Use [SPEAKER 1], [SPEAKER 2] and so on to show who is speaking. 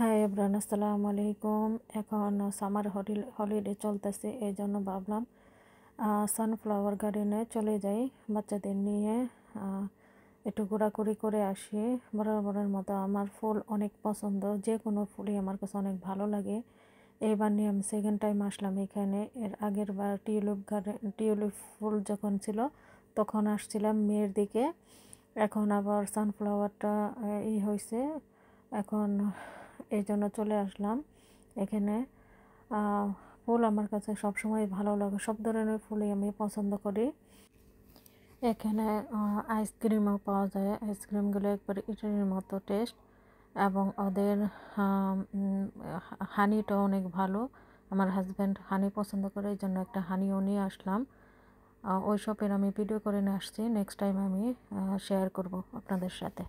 [SPEAKER 1] High everyone, আসসালামু আলাইকুম। এখন সামার হলিডে চলতেছে, এই জন্য ভাবলাম সানফ্লাওয়ার গার্ডেনে চলে যাই বাচ্চাদের নিয়ে, একটু ঘোরাঘুরি করে আসি। বরাবরের মতো আমার ফুল অনেক পছন্দ, যে কোনো ফুলই আমার কাছে অনেক ভালো লাগে। এইবার নিয়ে আমি সেকেন্ড টাইম আসলাম এখানে। এর আগের বার টিউলিপ ফুল যখন ছিল তখন আসছিলাম মেয়ের দিকে। এখন আবার সানফ্লাওয়ারটা হয়েছে, এখন এই জন্য চলে আসলাম এখানে। ফুল আমার কাছে সবসময় ভালো লাগে, সব ধরনের ফুলই আমি পছন্দ করি। এখানে আইসক্রিমও পাওয়া যায়, আইসক্রিমগুলো একবারে ইটালির মতো টেস্ট, এবং ওদের হানিটাও অনেক ভালো। আমার হাজব্যান্ড হানি পছন্দ করে, এই জন্য একটা হানিও নিয়ে আসলাম। ওই শপের আমি ভিডিও করে নিয়ে আসছি, নেক্সট টাইম আমি শেয়ার করব আপনাদের সাথে।